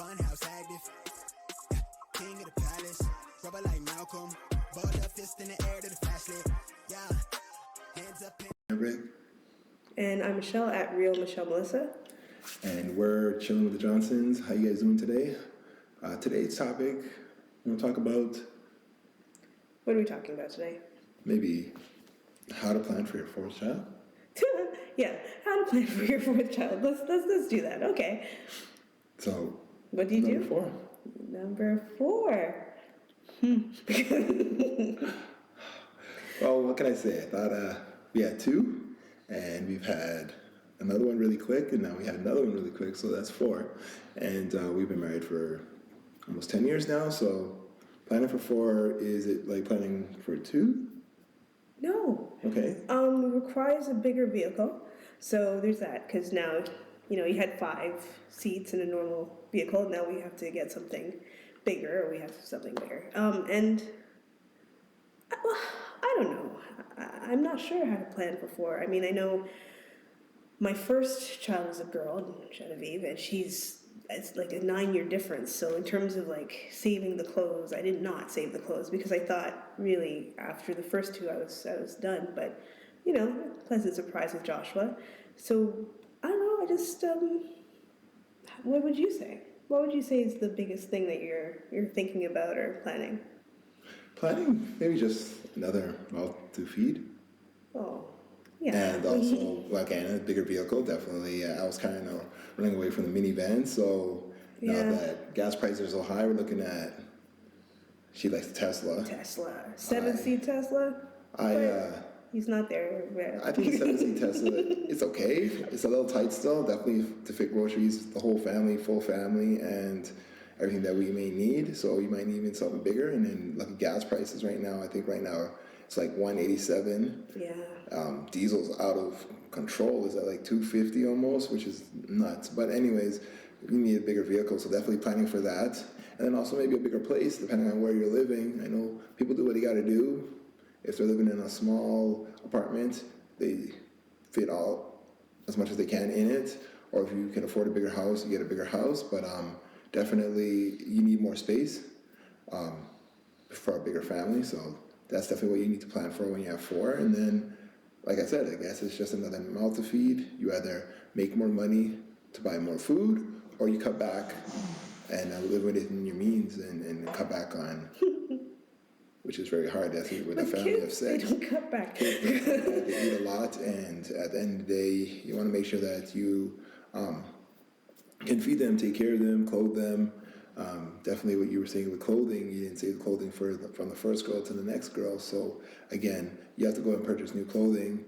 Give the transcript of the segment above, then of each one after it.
fun house active. Yeah, king of the palace, rubber like Malcolm. Ball up fist in the air to the flashlight. Yeah, hands up. Maverick. And I'm Michelle at Real Michelle Melissa. And we're chilling with the Johnsons. How you guys doing today? Today's topic, we'll talk about What are we talking about today? maybe how to plan for your fourth child. Yeah, how to plan for your fourth child. Let's do that. Okay. So, What do you do? Number 4. Number 4. Well, what can I say? I thought we had 2, and we've had another one really quick, and now we had another one really quick, so that's 4. And we've been married for almost 10 years now, so planning for 4, is it like planning for 2? No. Okay. It requires a bigger vehicle. So there's that, because now, you had 5 seats in a normal vehicle. Now we have to get something bigger, or we have something bigger. I don't know. I'm not sure how to plan for 4. I mean, I know my first child was a girl, Genevieve, and it's like a 9-year difference. So in terms of like saving the clothes, I did not save the clothes because I thought really after the first 2 I was done. But pleasant surprise with Joshua. So I don't know. I just what would you say? What would you say is the biggest thing that you're thinking about or planning? Planning, maybe just another mouth to feed. Oh, yeah. And also, again, a bigger vehicle, definitely. I was kind of running away from the minivan, so now that gas prices are so high, we're looking at, she likes the Tesla. 7-seat Tesla? He's not there. I think 7-seat Tesla, it's okay. It's a little tight still, definitely to fit groceries, the whole family, full family, and everything that we may need. So you might need even something bigger. And then like gas prices right now, I think right now it's like $187. Yeah. Diesel's out of control. Is at like $250 almost, which is nuts. But anyways, you need a bigger vehicle, so definitely planning for that. And then also maybe a bigger place, depending on where you're living. I know people do what they got to do. If they're living in a small apartment, they fit all as much as they can in it. Or if you can afford a bigger house, you get a bigger house. But definitely you need more space for a bigger family. So that's definitely what you need to plan for when you have 4. And then, like I said, I guess it's just another mouth to feed. You either make more money to buy more food, or you cut back and live within your means and cut back on, which is very hard. That's with a family of 6. They don't cut back. They eat a lot, and at the end of the day, you want to make sure that you can feed them, take care of them, clothe them. Definitely what you were saying with clothing, you didn't save the clothing from the first girl to the next girl. So again, you have to go and purchase new clothing.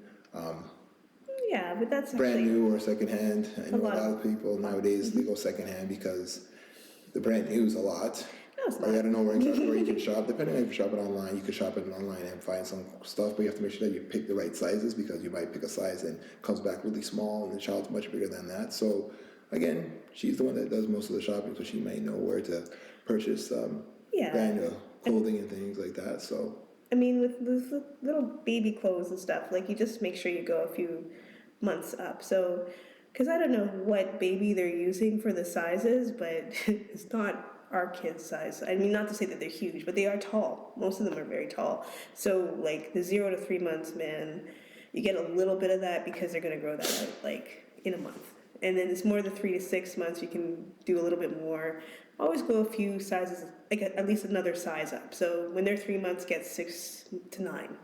Yeah, but that's brand new or secondhand. I know a lot of people nowadays, Mm-hmm. they go secondhand because the brand new is a lot. No, it's not. Or you gotta know exactly where you can shop. Depending on if you shop it online, you can shop it online and find some stuff, but you have to make sure that you pick the right sizes, because you might pick a size and it comes back really small and the child's much bigger than that. So again, she's the one that does most of the shopping, so she may know where to purchase brand new clothing and things like that. So I mean, with little baby clothes and stuff, like you just make sure you go a few months up. So, because I don't know what baby they're using for the sizes, but it's not our kids' size. I mean, not to say that they're huge, but they are tall. Most of them are very tall. So, like the 0 to 3 months, man, you get a little bit of that because they're going to grow that out like in a month. And then it's more the 3 to 6 months, you can do a little bit more. Always go a few sizes, like at least another size up. So when they're 3 months, get 6 to 9.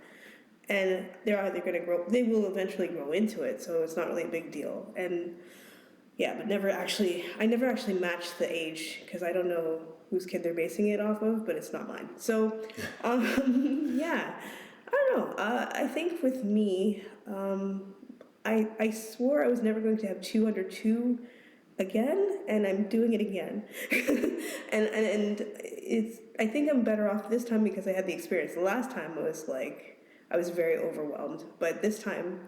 And they're either going to grow, they will eventually grow into it, so it's not really a big deal. And yeah, but I never actually matched the age, because I don't know whose kid they're basing it off of, but it's not mine. So, yeah, I don't know. I think with me, I swore I was never going to have 2 under 2 again, and I'm doing it again. and I think I'm better off this time because I had the experience. The last time I was very overwhelmed, but this time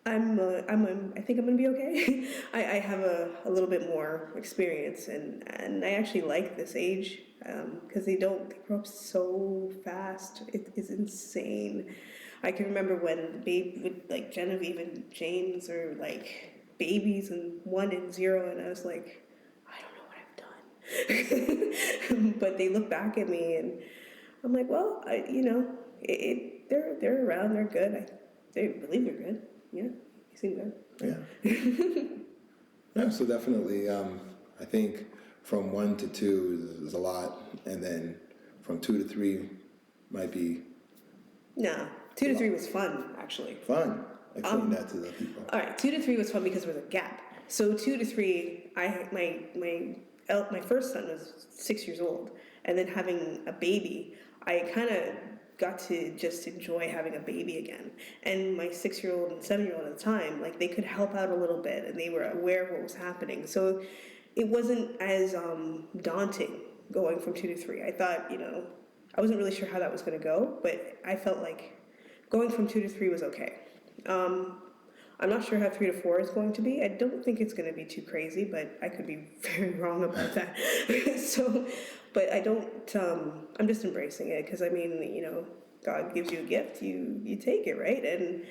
I think I'm gonna be okay. I have a little bit more experience, and I actually like this age because they grow up so fast. It is insane. I can remember when with like Genevieve and James are like babies and 1 and 0, and I was like, I don't know what But they look back at me, and I'm like, well, they're around, they're good. They believe they're good. Yeah, you seem good. Yeah. Yeah, so definitely, I think from 1 to 2 is a lot, and then from 2 to 3 might be No, 2 to 3 was fun, actually. fun. Explain that to the people. All right, 2 to 3 was fun because there was a gap. So 2 to 3, my first son was 6 years old, and then having a baby, I kind of got to just enjoy having a baby again. And my 6-year-old and 7-year-old at the time, like they could help out a little bit, and they were aware of what was happening. So it wasn't as daunting going from 2 to 3. I thought, I wasn't really sure how that was going to go, but I felt like going from 2 to 3 was okay. I'm not sure how 3 to 4 is going to be. I don't think it's going to be too crazy, but I could be very wrong about that. So, but I don't. I'm just embracing it because God gives you a gift, you take it, right? And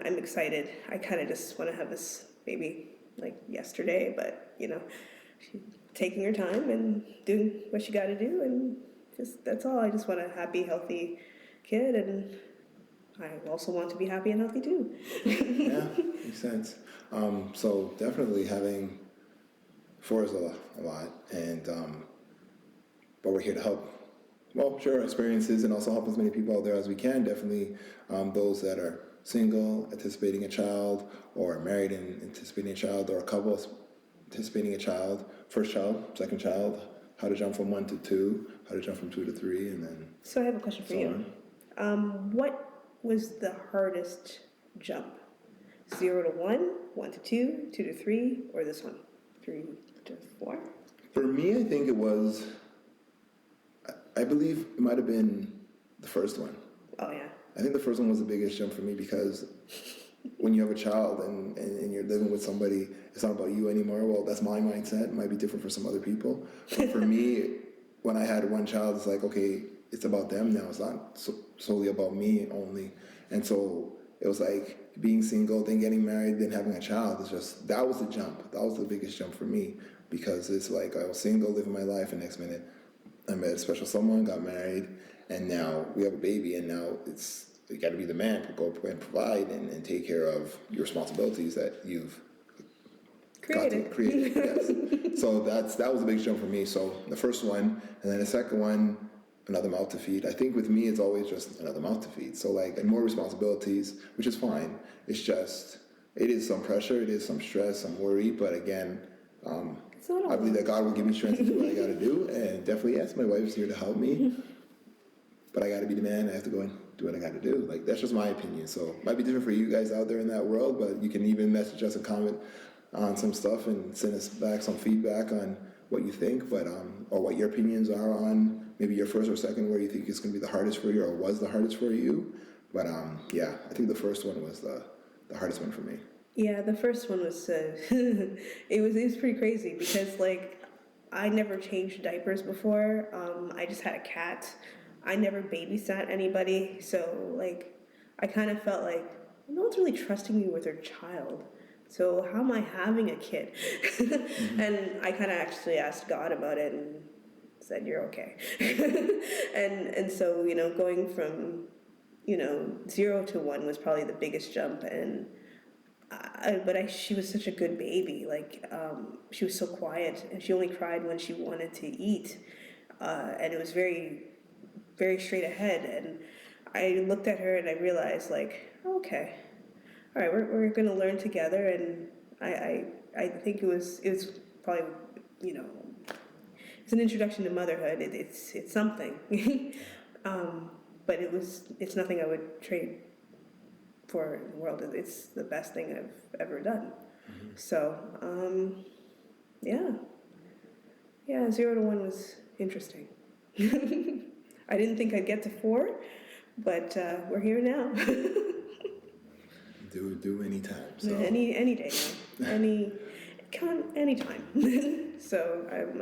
I'm excited. I kind of just want to have this baby like yesterday, but she's taking her time and doing what she got to do, and just that's all. I just want a happy, healthy kid, and I also want to be happy and healthy too. Yeah, makes sense. So definitely having 4 is a lot, and but we're here to help. Well, share our experiences and also help as many people out there as we can. Definitely those that are single, anticipating a child, or married and anticipating a child, or a couple anticipating a child, first child, second child, how to jump from 1 to 2, how to jump from 2 to 3, and then So I have a question for you. What was the hardest jump? 0 to 1, 1 to 2, 2 to 3, or this one, 3 to 4? For me, I think it was, I believe it might have been the first one. Oh yeah. I think the first one was the biggest jump for me because when you have a child and you're living with somebody, it's not about you anymore. Well, that's my mindset. It might be different for some other people. But for me, when I had one child, it's like, okay, it's about them now. It's not solely about me only. And so it was like being single, then getting married, then having a child. It's just, that was the jump. That was the biggest jump for me because it's like I was single, living my life, and next minute I met a special someone, got married, and now we have a baby, and now you got to be the man to go and provide and take care of your responsibilities that you've Created. Yes. So that was a big jump for me. So the first one, and then the second one, another mouth to feed. I think with me, it's always just another mouth to feed. So like, and more responsibilities, which is fine. It's just, it is some pressure, it is some stress, some worry, but again, I believe that God will give me strength to do what I got to do, and definitely, yes, my wife's here to help me, but I got to be the man. I have to go and do what I got to do. Like, that's just my opinion. So it might be different for you guys out there in that world, but you can even message us a comment on some stuff and send us back some feedback on what you think, but or what your opinions are on maybe your first or second where you think it's going to be the hardest for you or was the hardest for you. But yeah, I think the first one was the hardest one for me. Yeah, the first one was it was pretty crazy because like I never changed diapers before. I just had a cat. I never babysat anybody, so like I kind of felt like no one's really trusting me with their child. So how am I having a kid? And I kind of actually asked God about it and said, "You're okay." and so going from 0 to 1 was probably the biggest jump, and she was such a good baby. Like she was so quiet, and she only cried when she wanted to eat, and it was very, very straight ahead. And I looked at her and I realized, like, okay, all right, we're gonna learn together. And I think it was probably it's an introduction to motherhood. It's something, but it's nothing I would trade for the world. It's the best thing I've ever done. Mm-hmm. So, yeah, 0 to 1 was interesting. I didn't think I'd get to 4, but we're here now. do anytime. So. Any day now. Anytime. So I'm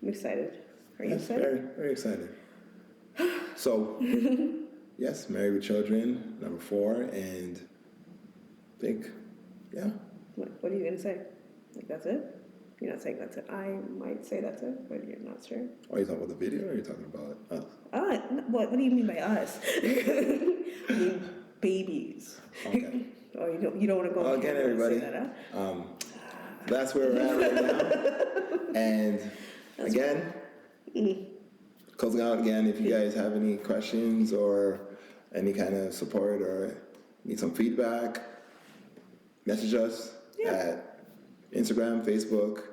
excited. Are you excited? Very, very excited. So. Yes, married with children, number 4, and I think, yeah. What are you going to say? Like, that's it? You're not saying that's it. I might say that's it, but you're not sure. Are you talking about the video or are you talking about us? What do you mean by us? I mean babies. Okay. Oh, you don't want to go Well, on again, camera and say everybody, that, huh? that's where we're at right now. And again, closing out again, if you guys have any questions or any kind of support or need some feedback, message us at Instagram, Facebook,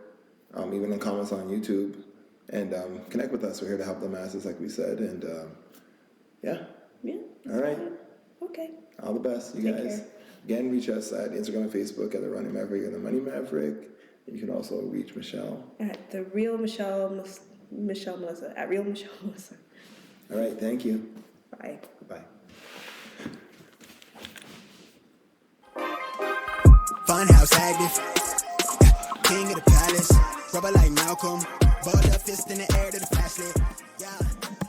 even in comments on YouTube, and connect with us. We're here to help the masses, like we said, and yeah. All right. Okay. All the best, you Take guys. care. Again, reach us at Instagram and Facebook at the Running Maverick and the Money Maverick. And you can also reach Michelle At the real Michelle Melissa. At real Michelle Melissa. All right, thank you. Bye. Bye. Funhouse active, king of the palace, rubber like Malcolm, ball up fist in the air to the flashlight. Yeah.